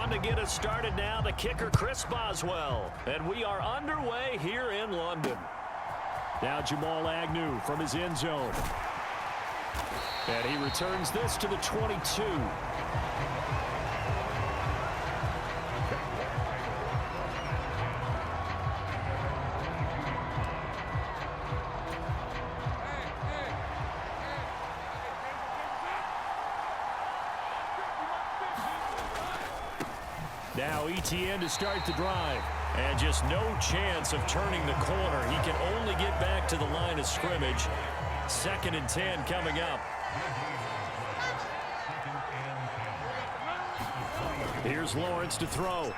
On to get us started now, the kicker, Chris Boswell. And we are underway here in London. Now Jamal Agnew from his end zone. And he returns this to the 22. Now ETN to start the drive. And just no chance of turning the corner. He can only get back to the line of scrimmage. 2nd and 10 coming up. Here's Lawrence to throw.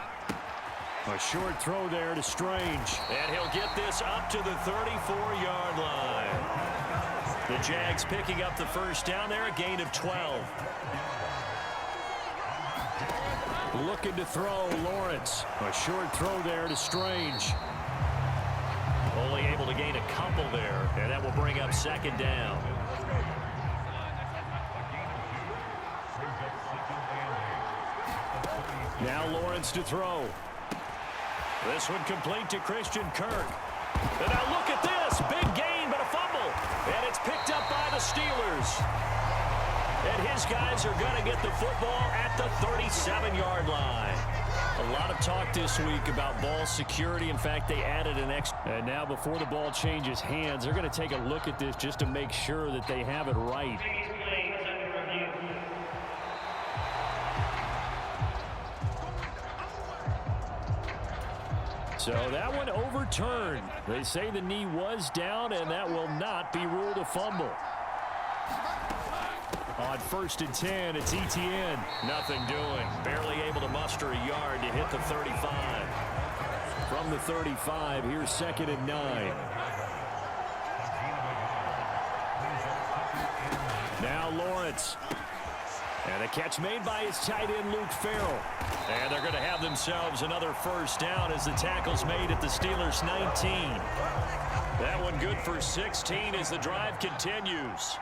A short throw there to Strange. And he'll get this up to the 34-yard line. The Jags picking up the first down there, a gain of 12. Looking to throw, Lawrence. A short throw there to Strange. Only able to gain a couple there, and that will bring up 2nd down. Now Lawrence to throw. This one complete to Christian Kirk. And now look at this. Big gain, but a fumble. And it's picked up by the Steelers. And his guys are going to get the football at the 37-yard line. A lot of talk this week about ball security. In fact, they added an extra. And now before the ball changes hands, they're going to take a look at this just to make sure that they have it right. So that one overturned. They say the knee was down, and that will not be ruled a fumble. On 1st and 10, it's ETN. Nothing doing. Barely able to muster a yard to hit the 35. From the 35, here's 2nd and 9. Now Lawrence. And a catch made by his tight end, Luke Farrell. And they're going to have themselves another first down as the tackle's made at the Steelers' 19. That one good for 16 as the drive continues.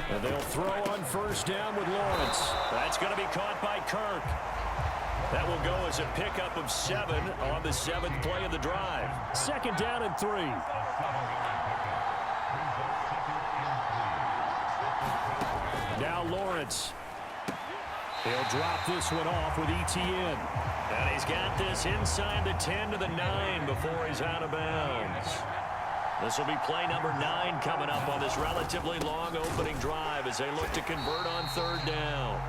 And they'll throw on first down with Lawrence. That's going to be caught by Kirk. That will go as a pickup of 7 on the 7th play of the drive. 2nd down and 3. Now Lawrence. He'll drop this one off with ETN. And he's got this inside the 10 to the 9 before he's out of bounds. This will be play number 9 coming up on this relatively long opening drive as they look to convert on 3rd down.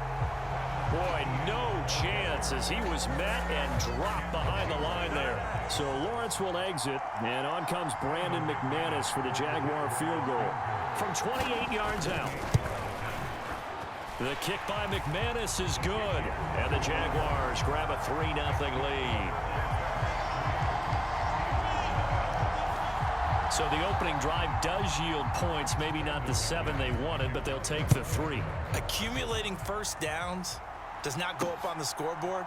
Boy, no chance as he was met and dropped behind the line there. So Lawrence will exit, and on comes Brandon McManus for the Jaguar field goal from 28 yards out. The kick by McManus is good, and the Jaguars grab a 3-0 lead. So the opening drive does yield points, maybe not the 7 they wanted, but they'll take the 3. Accumulating first downs does not go up on the scoreboard,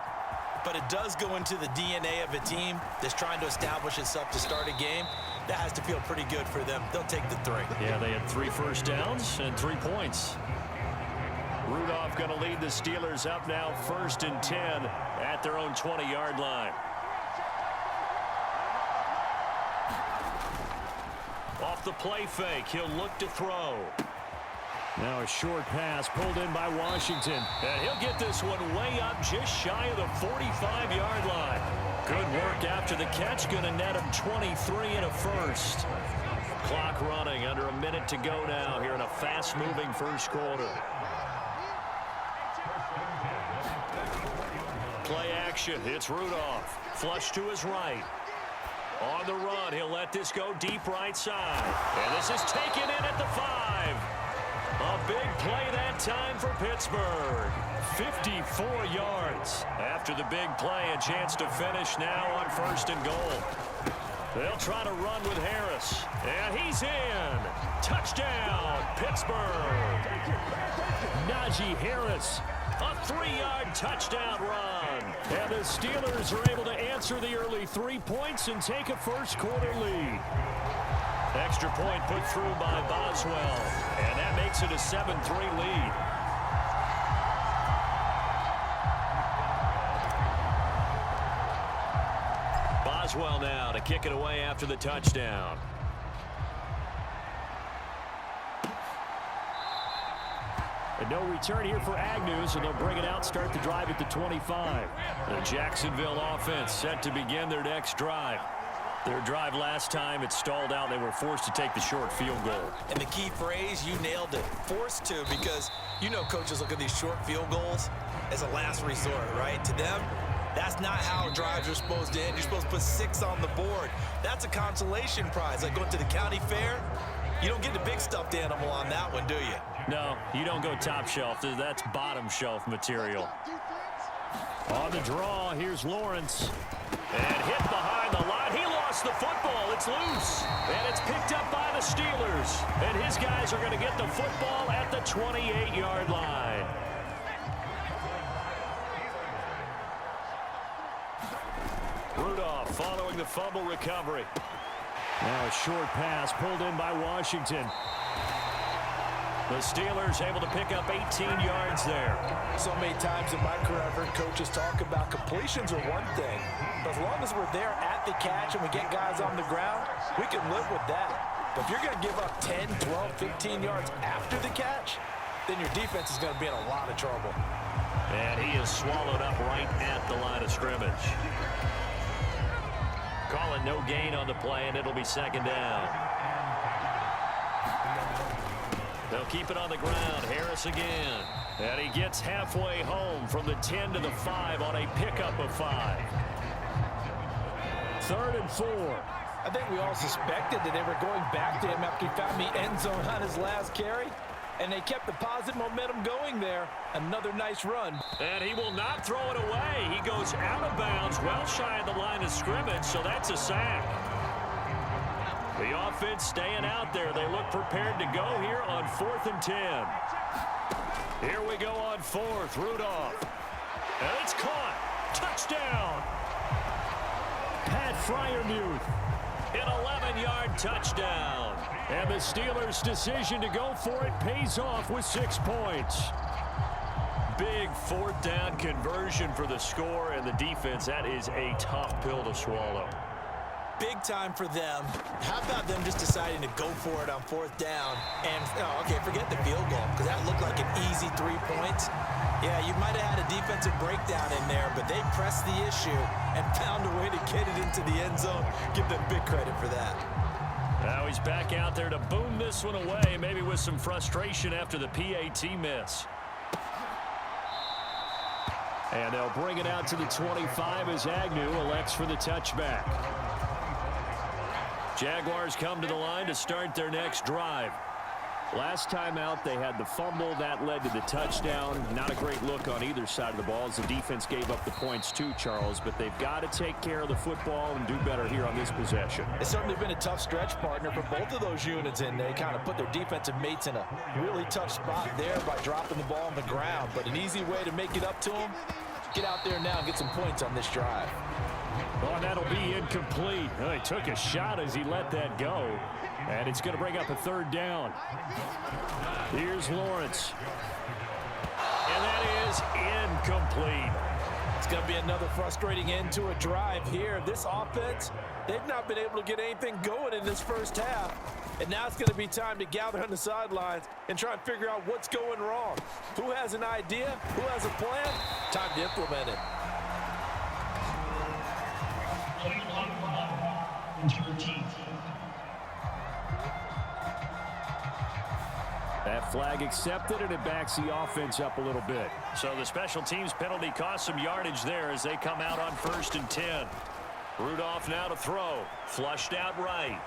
but it does go into the DNA of a team that's trying to establish itself to start a game. That has to feel pretty good for them. They'll take the 3. Yeah, they had 3 first downs and 3 points. Rudolph going to lead the Steelers up now 1st and 10 at their own 20-yard line. Off the play fake, he'll look to throw. Now a short pass pulled in by Washington. And he'll get this one way up just shy of the 45-yard line. Good work after the catch. Going to net him 23 and a first. Clock running, under a minute to go now here in a fast-moving first quarter. Play action. It's Rudolph. Flush to his right. On the run, he'll let this go deep right side. And this is taken in at the 5. A big play that time for Pittsburgh. 54 yards. After the big play, a chance to finish now on 1st and goal. They'll try to run with Harris. And he's in. Touchdown, Pittsburgh. Najee Harris. A 3-yard touchdown run. And the Steelers are able to answer the early 3 points and take a first quarter lead. Extra point put through by Boswell. And that makes it a 7-3 lead. does well now to kick it away after the touchdown. And no return here for Agnew, so they'll bring it out, start the drive at the 25. The Jacksonville offense set to begin their next drive. Their drive last time, it stalled out. They were forced to take the short field goal. And the key phrase, you nailed it, forced to, because you know coaches look at these short field goals as a last resort, right? To them, that's not how drives are supposed to end. You're supposed to put 6 on the board. That's a consolation prize, like going to the county fair. You don't get the big stuffed animal on that one, do you? No, you don't go top shelf. That's bottom shelf material. On the draw, here's Lawrence. And hit behind the line. He lost the football. It's loose. And it's picked up by the Steelers. And his guys are going to get the football at the 28-yard line. Rudolph following the fumble recovery. Now a short pass pulled in by Washington. The Steelers able to pick up 18 yards there. So many times in my career I've heard coaches talk about completions are one thing, but as long as we're there at the catch and we get guys on the ground, we can live with that. But if you're going to give up 10, 12, 15 yards after the catch, then your defense is going to be in a lot of trouble. And he is swallowed up right at the line of scrimmage. Calling no gain on the play, and it'll be second down. They'll keep it on the ground. Harris again. And he gets halfway home from the 10 to the 5 on a pickup of 5. 3rd and 4. I think we all suspected that they were going back to him after he found the end zone on his last carry, and they kept the positive momentum going there. Another nice run. And he will not throw it away. He goes out of bounds, well shy of the line of scrimmage, so that's a sack. The offense staying out there. They look prepared to go here on 4th and 10. Here we go on 4th. Rudolph. And it's caught. Touchdown. Pat Freiermuth. An 11-yard touchdown. And the Steelers' decision to go for it pays off with 6 points. Big 4th down conversion for the score, and the defense, that is a tough pill to swallow. Big time for them. How about them just deciding to go for it on 4th down? And, okay, forget the field goal, because that looked like an easy 3 points. Yeah, you might have had a defensive breakdown in there, but they pressed the issue and found a way to get it into the end zone. Give them big credit for that. Now he's back out there to boom this one away, maybe with some frustration after the PAT miss. And they'll bring it out to the 25 as Agnew elects for the touchback. Jaguars come to the line to start their next drive. Last time out, they had the fumble. That led to the touchdown. Not a great look on either side of the ball as the defense gave up the points too, Charles. But they've got to take care of the football and do better here on this possession. It's certainly been a tough stretch, partner, for both of those units, and they kind of put their defensive mates in a really tough spot there by dropping the ball on the ground. But an easy way to make it up to them, get out there now and get some points on this drive. Oh, that'll be incomplete. Well, he took a shot as he let that go. And it's going to bring up a 3rd down. Here's Lawrence. And that is incomplete. It's going to be another frustrating end to a drive here. This offense, they've not been able to get anything going in this first half. And now it's going to be time to gather on the sidelines and try and figure out what's going wrong. Who has an idea? Who has a plan? Time to implement it. That flag accepted, and it backs the offense up a little bit. So the special teams penalty cost some yardage there as they come out on 1st and 10. Rudolph now to throw. Flushed out right.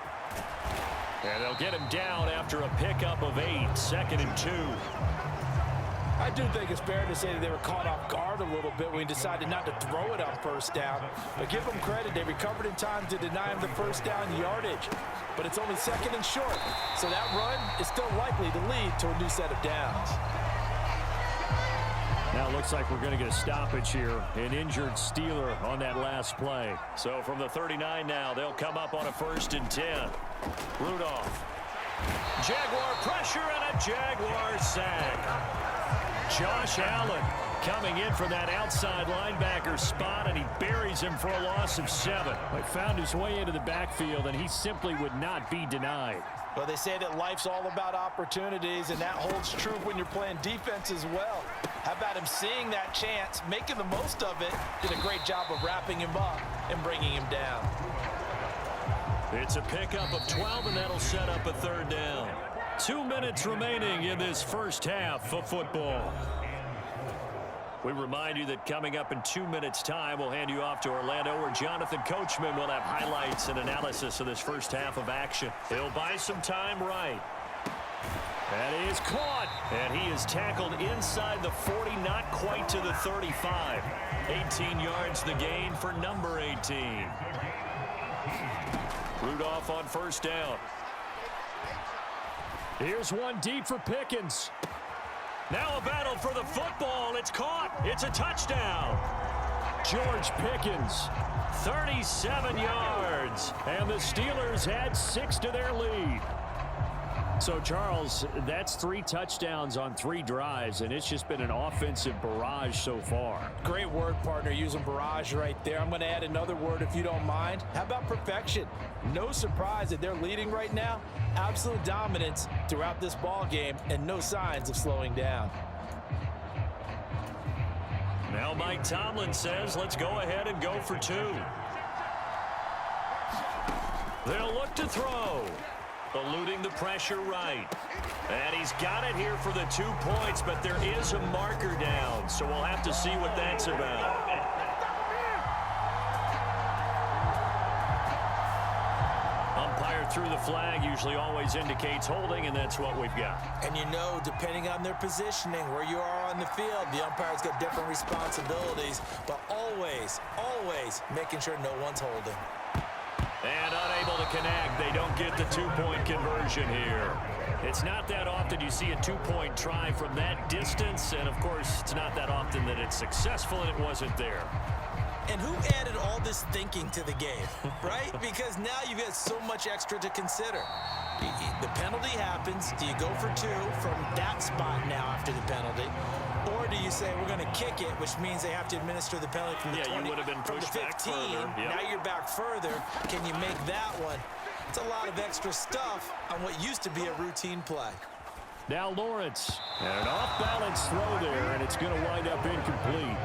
And they'll get him down after a pickup of 8. 2nd and 2. I do think it's fair to say that they were caught off guard a little bit when he decided not to throw it on 1st down. But give them credit, they recovered in time to deny him the 1st down yardage. But it's only 2nd and short, so that run is still likely to lead to a new set of downs. Now it looks like we're going to get a stoppage here. An injured Steeler on that last play. So from the 39 now, they'll come up on a 1st and 10. Rudolph. Jaguar pressure and a Jaguar sack. Josh Allen coming in for that outside linebacker spot, and he buries him for a loss of 7. He found his way into the backfield, and he simply would not be denied. Well, they say that life's all about opportunities, and that holds true when you're playing defense as well. How about him seeing that chance, making the most of it, did a great job of wrapping him up and bringing him down. It's a pickup of 12, and that'll set up a 3rd down. 2 minutes remaining in this first half of football. We remind you that coming up in 2 minutes' time, we'll hand you off to Orlando, where Jonathan Coachman will have highlights and analysis of this first half of action. He'll buy some time right. And he is caught. And he is tackled inside the 40, not quite to the 35. 18 yards the gain for number 18. Rudolph on 1st down. Here's one deep for Pickens. Now a battle for the football. It's caught. It's a touchdown. George Pickens, 37 yards. and the Steelers add 6 to their lead. So, Charles, that's 3 touchdowns on 3 drives, and it's just been an offensive barrage so far. Great word, partner, using barrage right there. I'm going to add another word if you don't mind. How about perfection? No surprise that they're leading right now. Absolute dominance throughout this ball game and no signs of slowing down. Now Mike Tomlin says, let's go ahead and go for 2. They'll look to throw. Eluding the pressure right. And he's got it here for the 2 points, but there is a marker down, so we'll have to see what that's about. Umpire threw the flag, usually always indicates holding, and that's what we've got. And you know, depending on their positioning, where you are on the field, the umpire's got different responsibilities, but always, always making sure no one's holding. And unable to connect. They don't get the 2-point conversion here. It's not that often you see a 2-point try from that distance, and of course, it's not that often that it's successful, and it wasn't there. And who added all this thinking to the game, right? Because now you've got so much extra to consider. The penalty happens. Do you go for 2 from that spot now after the penalty? Or do you say we're going to kick it, which means they have to administer the penalty from the 20, you would have been from the pushed 15. back further. Yep. Now you're back further. Can you make that one? It's a lot of extra stuff on what used to be a routine play. Now Lawrence, and an off-balance throw there, and it's going to wind up incomplete.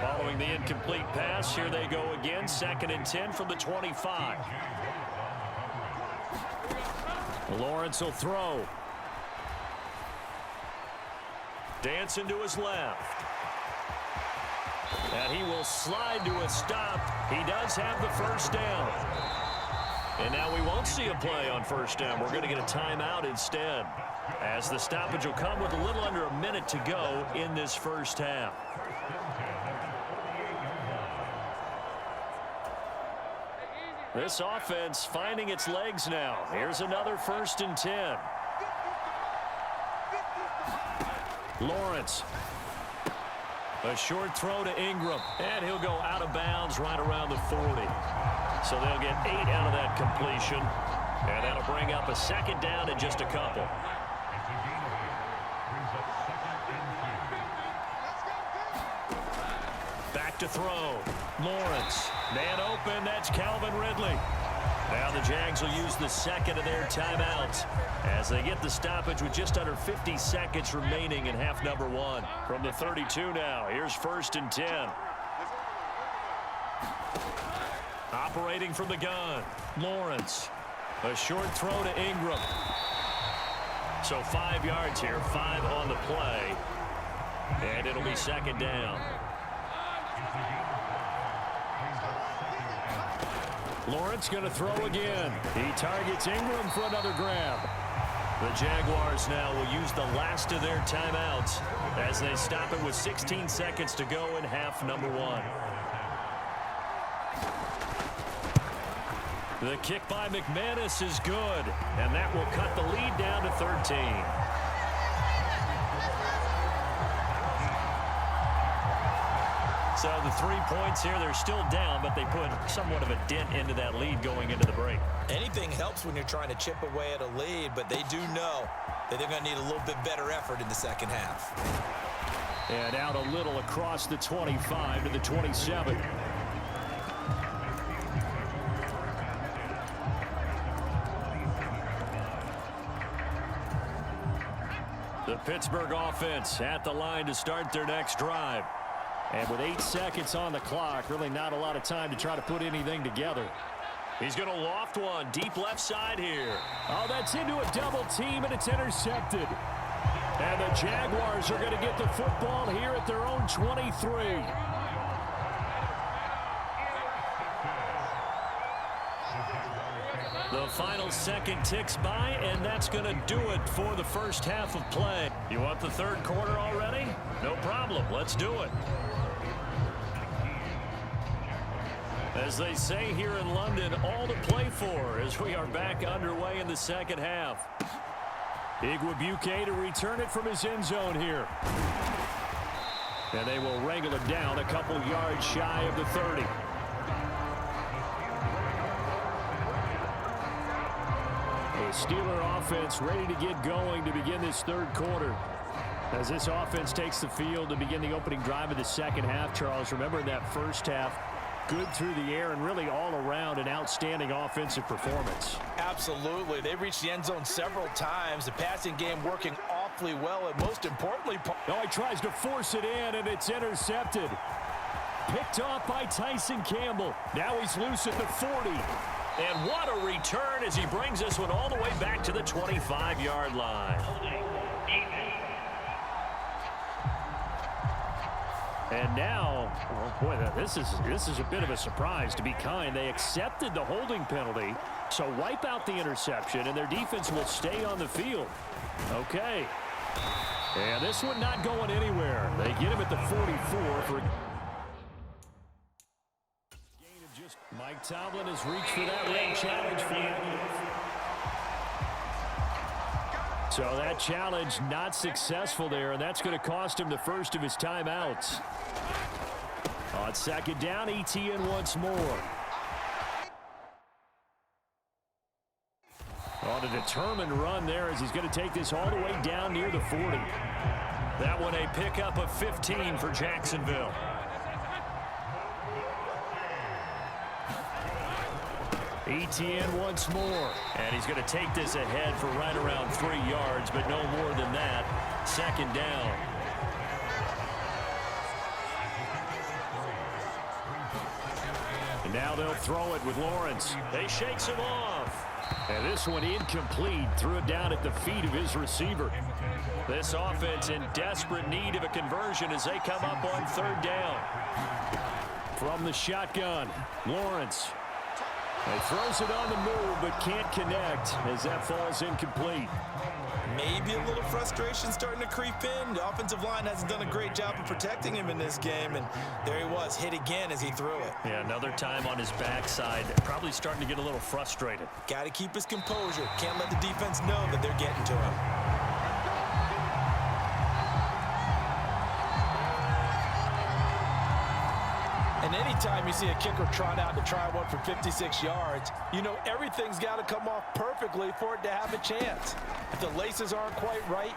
Following the incomplete pass, here they go again. 2nd and 10 from the 25. Lawrence will throw. Dancing to his left. And he will slide to a stop. He does have the 1st down. And now we won't see a play on 1st down. We're going to get a timeout instead, as the stoppage will come with a little under a minute to go in this first half. This offense finding its legs now. Here's another 1st and 10. Lawrence. A short throw to Ingram, and he'll go out of bounds right around the 40. So they'll get 8 out of that completion, and that'll bring up a 2nd down in just a couple. Back to throw. Lawrence. Man open, that's Calvin Ridley. Now the Jags will use the 2nd of their timeouts as they get the stoppage with just under 50 seconds remaining in half number 1. From the 32 now, here's 1st and 10. Operating from the gun, Lawrence. A short throw to Ingram. So 5 yards here, 5 on the play. And it'll be 2nd down. Lawrence going to throw again. He targets Ingram for another grab. The Jaguars now will use the last of their timeouts as they stop it with 16 seconds to go in half number 1. The kick by McManus is good, and that will cut the lead down to 13. So the 3 points here, they're still down, but they put somewhat of a dent into that lead going into the break. Anything helps when you're trying to chip away at a lead, but they do know that they're going to need a little bit better effort in the second half. And out a little across the 25 to the 27. The Pittsburgh offense at the line to start their next drive. And with 8 seconds on the clock, really not a lot of time to try to put anything together. He's going to loft one deep left side here. Oh, that's into a double team, and it's intercepted. And the Jaguars are going to get the football here at their own 23. The final second ticks by, and that's going to do it for the first half of play. You want the third quarter already? No problem. Let's do it. As they say here in London, all to play for as we are back underway in the second half. Igwebuike to return it from his end zone here. And they will wrangle it down a couple yards shy of the 30. The Steeler offense ready to get going to begin this third quarter. As this offense takes the field to begin the opening drive of the second half, Charles, remember in that first half, good through the air and really all around an outstanding offensive performance. Absolutely. They reached the end zone several times. The passing game working awfully well, and most importantly... Oh, he tries to force it in, and it's intercepted. Picked off by Tyson Campbell. Now he's loose at the 40. And what a return as he brings this one all the way back to the 25-yard line. And now, oh boy, this is a bit of a surprise, to be kind. They accepted the holding penalty, so wipe out the interception, and their defense will stay on the field. Okay. And this one not going anywhere. They get him at the 44 for... Mike Tomlin has reached for that red challenge for him. So that challenge not successful there, and that's going to cost him the first of his timeouts. On second down, ETN once more. On a determined run there as he's going to take this all the way down near the 40. That one a pickup of 15 for Jacksonville. ETN once more. And he's going to take this ahead for right around 3 yards, but no more than that. Second down. And now they'll throw it with Lawrence. They shakes him off. And this one incomplete. Threw it down at the feet of his receiver. This offense in desperate need of a conversion as they come up on third down. From the shotgun, Lawrence. He throws it on the move, but can't connect as that falls incomplete. Maybe a little frustration starting to creep in. The offensive line hasn't done a great job of protecting him in this game, and there he was, hit again as he threw it. Yeah, another time on his backside, probably starting to get a little frustrated. Got to keep his composure. Can't let the defense know that they're getting to him. And anytime you see a kicker trot out to try one for 56 yards, you know everything's got to come off perfectly for it to have a chance. If the laces aren't quite right,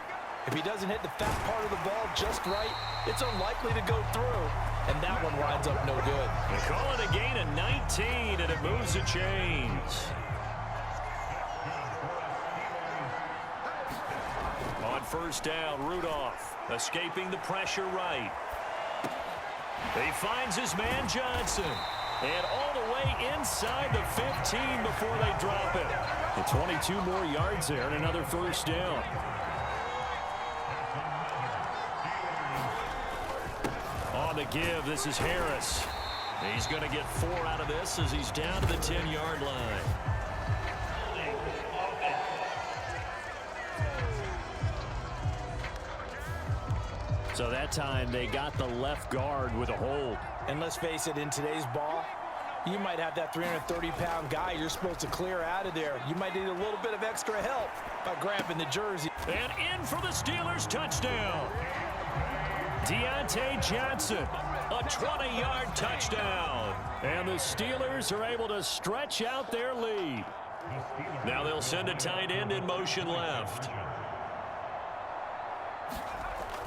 if he doesn't hit the fat part of the ball just right, it's unlikely to go through, and that one winds up no good. They call it a gain of 19, and it moves the chains. On first down, Rudolph escaping the pressure right. He finds his man Johnson. And all the way inside the 15 before they drop it. The 22 more yards there and another first down. On the give, this is Harris. He's going to get 4 out of this as he's down to the 10-yard line. So that time they got the left guard with a hold. And let's face it, in today's ball, you might have that 330-pound guy you're supposed to clear out of there. You might need a little bit of extra help by grabbing the jersey. And in for the Steelers touchdown. Deontay Johnson, a 20-yard touchdown. And the Steelers are able to stretch out their lead. Now they'll send a tight end in motion left.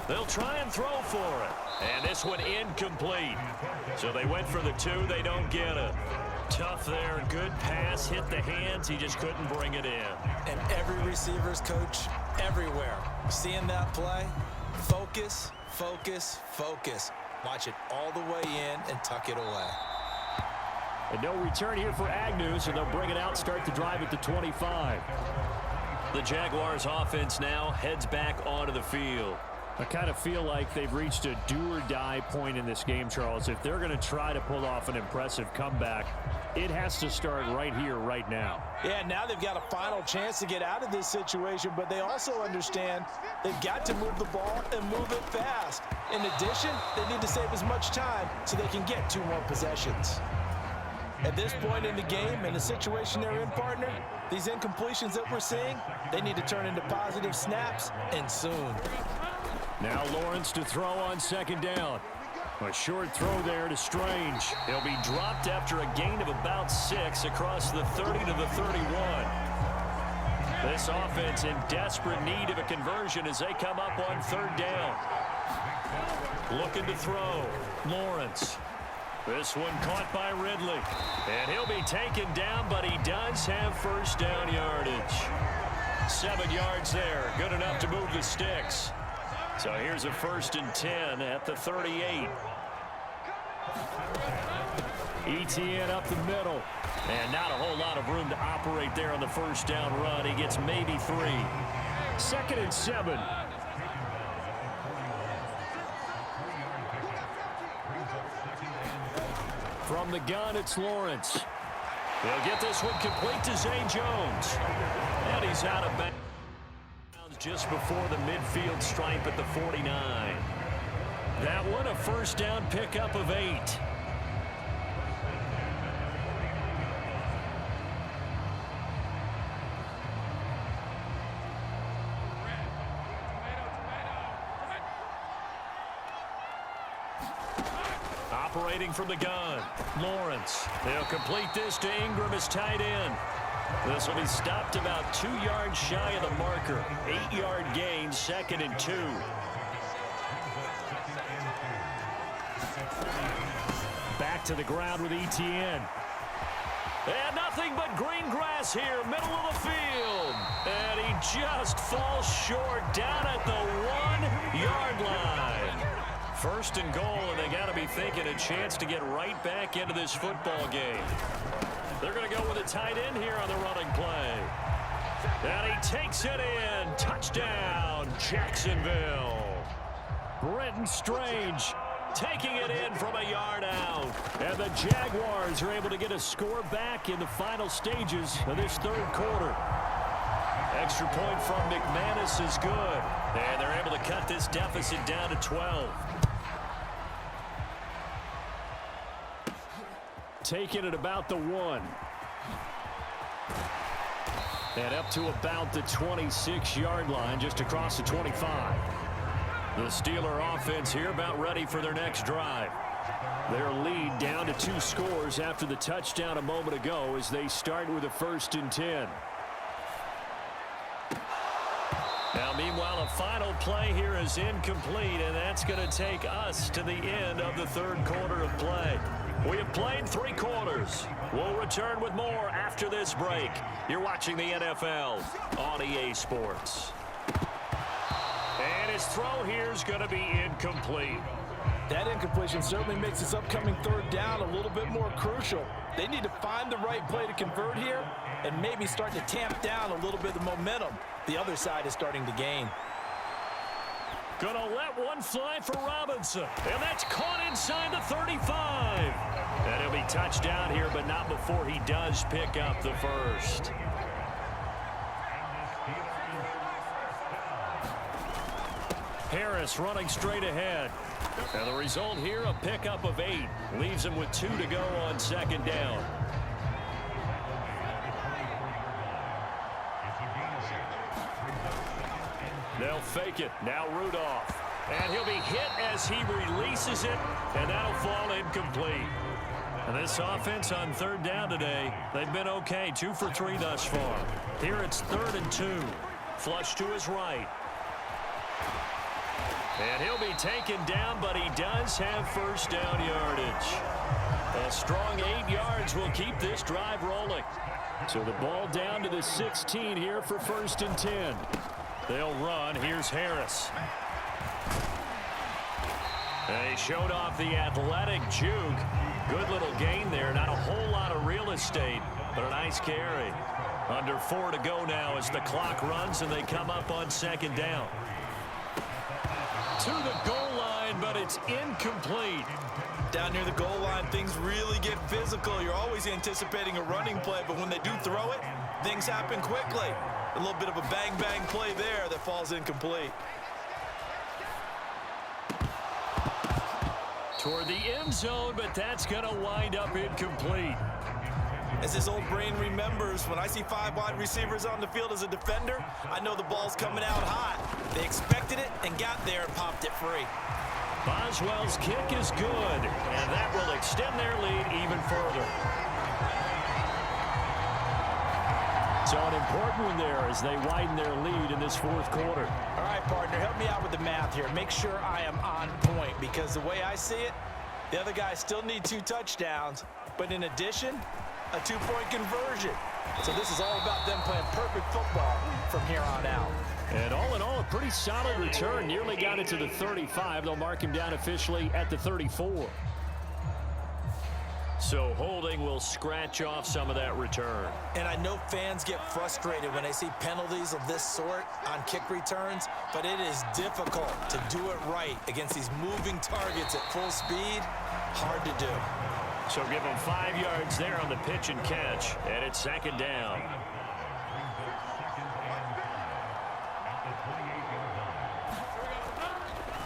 They'll try and throw for it. And this one incomplete. So they went for the 2. They don't get it. Tough there. Good pass. Hit the hands. He just couldn't bring it in. And every receiver's coach everywhere. Seeing that play, focus, focus, focus. Watch it all the way in and tuck it away. And no return here for Agnew, so they'll bring it out, start the drive at the 25. The Jaguars offense now heads back onto the field. I kind of feel like they've reached a do-or-die point in this game, Charles. If they're going to try to pull off an impressive comeback, it has to start right here, right now. Yeah, now they've got a final chance to get out of this situation, but they also understand they've got to move the ball and move it fast. In addition, they need to save as much time so they can get 2 more possessions. At this point in the game, in the situation they're in, partner, these incompletions that we're seeing, they need to turn into positive snaps, and soon. Now Lawrence to throw on second down. A short throw there to Strange. He'll be dropped after a gain of about 6 across the 30 to the 31. This offense in desperate need of a conversion as they come up on 3rd down. Looking to throw. Lawrence. This one caught by Ridley. And he'll be taken down, but he does have first down yardage. 7 yards there. Good enough to move the sticks. So here's a 1st and 10 at the 38. ETN up the middle. And not a whole lot of room to operate there on the first down run. He gets maybe 3. 2nd and 7. From the gun, it's Lawrence. They'll get this one complete to Zay Jones. And he's out of bounds just before the midfield stripe at the 49. That one a first down pickup of 8. Operating from the gun, Lawrence. They'll complete this to Ingram as tight end. This will be stopped about 2 yards shy of the marker. 8-yard gain, 2nd and 2. Back to the ground with ETN. And nothing but green grass here, middle of the field. And he just falls short down at the 1-yard line. 1st and goal, and they got to be thinking a chance to get right back into this football game. They're going to go with a tight end here on the running play. And he takes it in. Touchdown, Jacksonville. Brenton Strange taking it in from a yard out. And the Jaguars are able to get a score back in the final stages of this 3rd quarter. Extra point from McManus is good. And they're able to cut this deficit down to 12. Taking it about the 1. And up to about the 26-yard line, just across the 25. The Steeler offense here about ready for their next drive. Their lead down to 2 scores after the touchdown a moment ago as they start with a 1st and 10. Now, meanwhile, a final play here is incomplete, and that's going to take us to the end of the 3rd quarter of play. We have played 3 quarters. We'll return with more after this break. You're watching the NFL on EA Sports. And his throw here is going to be incomplete. That incompletion certainly makes this upcoming 3rd down a little bit more crucial. They need to find the right play to convert here and maybe start to tamp down a little bit of momentum. The other side is starting to gain. Gonna let one fly for Robinson. And that's caught inside the 35. And he'll be touched down here, but not before he does pick up the 1st. Harris running straight ahead. And the result here, a pickup of 8. Leaves him with 2 to go on 2nd down. They'll fake it. Now Rudolph. And he'll be hit as he releases it, and that'll fall incomplete. And this offense on 3rd down today, they've been okay. 2 for 3 thus far. Here it's 3rd and 2. Flush to his right. And he'll be taken down, but he does have first down yardage. A strong 8 yards will keep this drive rolling. So the ball down to the 16 here for 1st and 10. They'll run. Here's Harris. And he showed off the athletic juke. Good little gain there. Not a whole lot of real estate, but a nice carry. Under 4 to go now as the clock runs and they come up on 2nd down. To the goal line, but it's incomplete. Down near the goal line, things really get physical. You're always anticipating a running play, but when they do throw it, things happen quickly. A little bit of a bang-bang play there that falls incomplete. Toward the end zone, but that's going to wind up incomplete. As this old brain remembers, when I see 5 wide receivers on the field as a defender, I know the ball's coming out hot. They expected it and got there and popped it free. Boswell's kick is good, and that will extend their lead even further. So an important one there as they widen their lead in this 4th quarter. All right, partner, help me out with the math here. Make sure I am on point, because the way I see it, the other guys still need 2 touchdowns, but in addition, a 2-point conversion. So this is all about them playing perfect football from here on out. And all in all, a pretty solid return. Nearly got it to the 35. They'll mark him down officially at the 34. So holding will scratch off some of that return. And I know fans get frustrated when they see penalties of this sort on kick returns, but it is difficult to do it right against these moving targets at full speed. Hard to do. So give them 5 yards there on the pitch and catch, and it's 2nd down.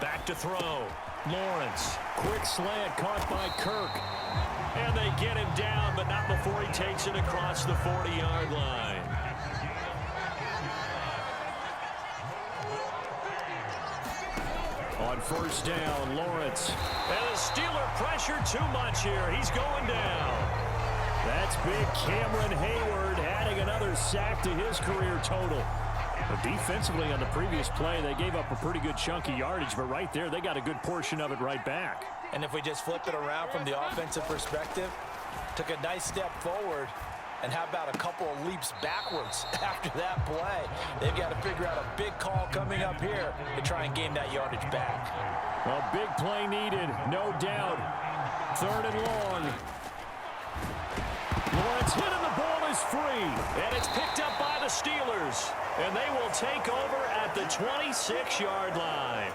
Back to throw. Lawrence. Quick slant caught by Kirk. And they get him down, but not before he takes it across the 40-yard line. On 1st down, Lawrence. And the Steeler pressure too much here. He's going down. That's big Cameron Hayward adding another sack to his career total. But defensively on the previous play, they gave up a pretty good chunk of yardage, but right there, they got a good portion of it right back. And if we just flip it around from the offensive perspective, took a nice step forward, and how about a couple of leaps backwards after that play? They've got to figure out a big call coming up here to try and gain that yardage back. A big play needed, no doubt. 3rd and long. Lawrence hit and the ball is free. And it's picked up by the Steelers. And they will take over at the 26-yard line.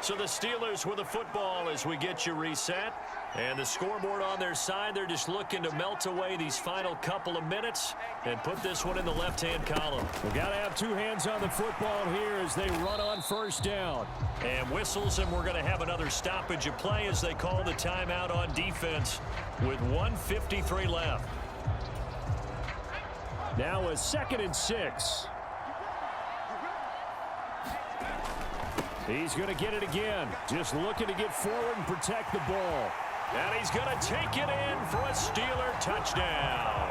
So the Steelers with the football as we get you reset. And the scoreboard on their side, they're just looking to melt away these final couple of minutes and put this one in the left-hand column. We've got to have 2 hands on the football here as they run on 1st down. And whistles, and we're going to have another stoppage of play as they call the timeout on defense with 1:53 left. Now a 2nd and 6. He's going to get it again. Just looking to get forward and protect the ball. And he's going to take it in for a Steeler touchdown.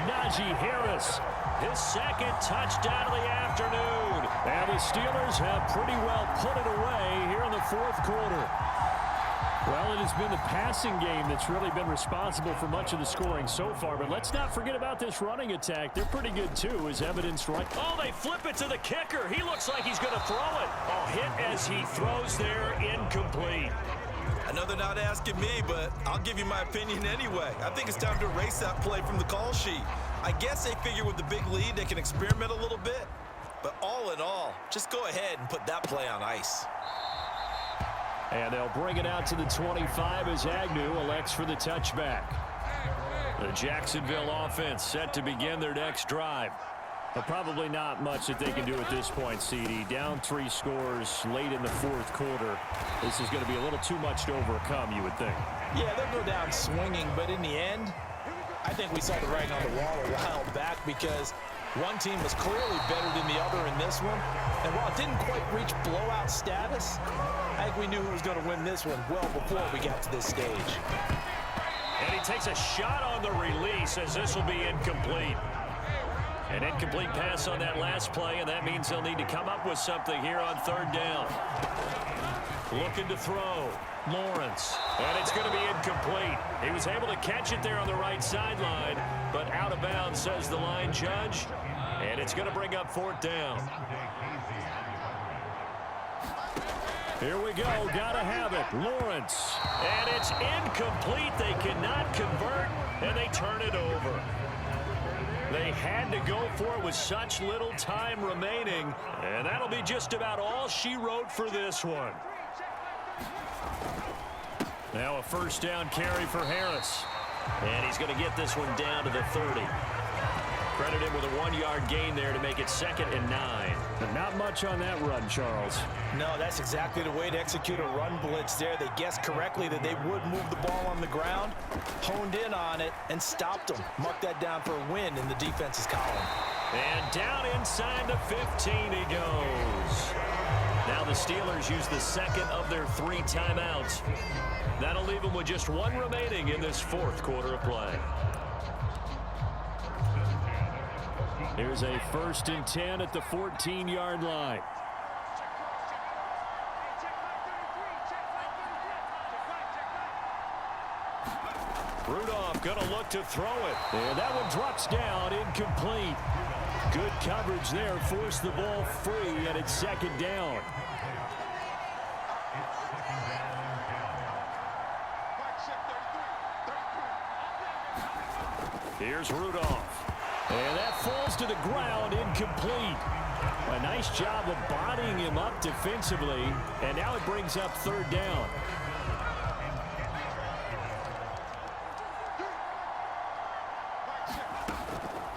Najee Harris. His 2nd touchdown of the afternoon. And the Steelers have pretty well put it away here in the 4th quarter. Well, it has been the passing game that's really been responsible for much of the scoring so far. But let's not forget about this running attack. They're pretty good, too, as evidenced right. Oh, they flip it to the kicker. He looks like he's going to throw it. Oh, hit as he throws there, incomplete. I know they're not asking me, but I'll give you my opinion anyway. I think it's time to erase that play from the call sheet. I guess they figure with the big lead they can experiment a little bit. But all in all, just go ahead and put that play on ice. And they'll bring it out to the 25 as Agnew elects for the touchback. The Jacksonville offense set to begin their next drive. But probably not much that they can do at this point, CD. Down 3 scores late in the 4th quarter. This is going to be a little too much to overcome, you would think. Yeah, they'll go down swinging, but in the end, I think we saw the writing on the wall a while back because one team was clearly better than the other in this one. And while it didn't quite reach blowout status, I think we knew who was going to win this one well before we got to this stage. And he takes a shot on the release as this will be incomplete. An incomplete pass on that last play, and that means they'll need to come up with something here on third down. Looking to throw. Lawrence. And it's going to be incomplete. He was able to catch it there on the right sideline, but out of bounds, says the line judge. And it's going to bring up fourth down. Here we go. Got to have it. Lawrence. And it's incomplete. They cannot convert, and they turn it over. They had to go for it with such little time remaining, and that'll be just about all she wrote for this one. Now a first down carry for Harris. And he's going to get this one down to the 30. Credit him with a 1-yard gain there to make it 2nd and 9. But not much on that run, Charles. No, that's exactly the way to execute a run blitz there. They guessed correctly that they would move the ball on the ground, honed in on it, and stopped them. Marked that down for a win in the defense's column. And down inside the 15 he goes. Now the Steelers use the second of their 3 timeouts. That'll leave them with just 1 remaining in this 4th quarter of play. Here's a 1st and 10 at the 14-yard line. Rudolph going to look to throw it. And that one drops down, incomplete. Good coverage there, forced the ball free, and it's 2nd down. Here's Rudolph. And that falls to the ground, incomplete. A nice job of bodying him up defensively, and now it brings up 3rd down.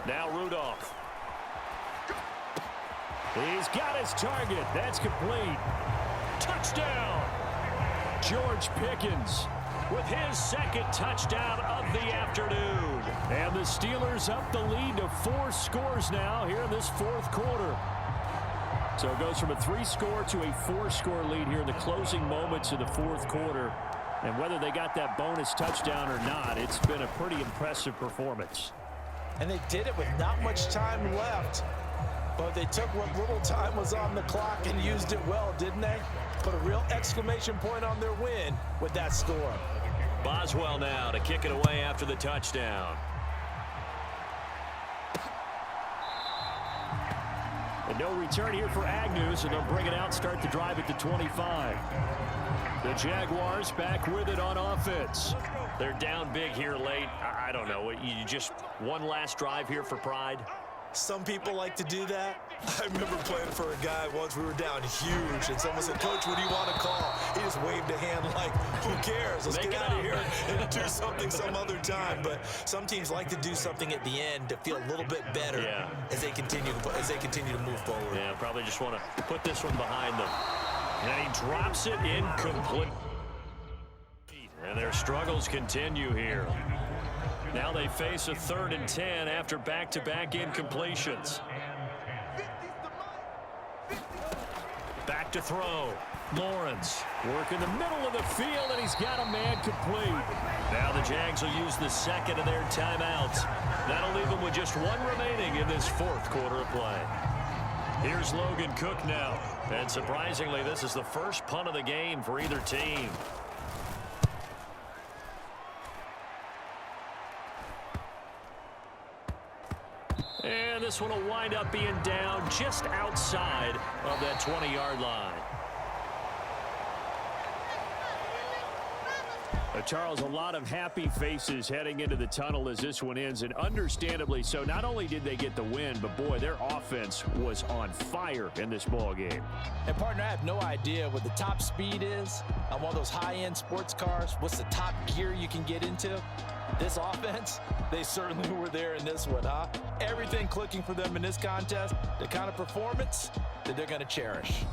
Now Rudolph. He's got his target. That's complete. Touchdown! George Pickens with his 2nd touchdown of the afternoon. And the Steelers up the lead to 4 scores now here in this 4th quarter. So it goes from a 3-score to a 4-score lead here in the closing moments of the 4th quarter. And whether they got that bonus touchdown or not, it's been a pretty impressive performance. And they did it with not much time left. But they took what little time was on the clock and used it well, didn't they? Put a real exclamation point on their win with that score. Boswell now to kick it away after the touchdown. And no return here for Agnew, so they'll bring it out, start the drive at the 25. The Jaguars back with it on offense. They're down big here late. I don't know. You just one last drive here for pride? Some people like to do that. I remember playing for a guy once. We were down huge, and someone said, "Coach, what do you want to call?" He just waved a hand like, "Who cares? Let's get out of here and do something some other time." But some teams like to do something at the end to feel a little bit better as they continue to move forward. Yeah, probably just want to put this one behind them. And he drops it incomplete. And their struggles continue here. Now they face a 3rd and 10 after back-to-back incompletions. Back to throw. Lawrence work in the middle of the field, and he's got a man complete. Now the Jags will use the 2nd of their timeouts. That'll leave them with just 1 remaining in this 4th quarter of play. Here's Logan Cook now. And surprisingly, this is the first punt of the game for either team. And this one will wind up being down just outside of that 20-yard line. Charles, a lot of happy faces heading into the tunnel as this one ends, and understandably so. Not only did they get the win, but boy, their offense was on fire in this ball game. And partner, I have no idea what the top speed is on one of those high-end sports cars. What's the top gear you can get into? This offense, they certainly were there in this one, huh? Everything clicking for them in this contest, the kind of performance that they're going to cherish.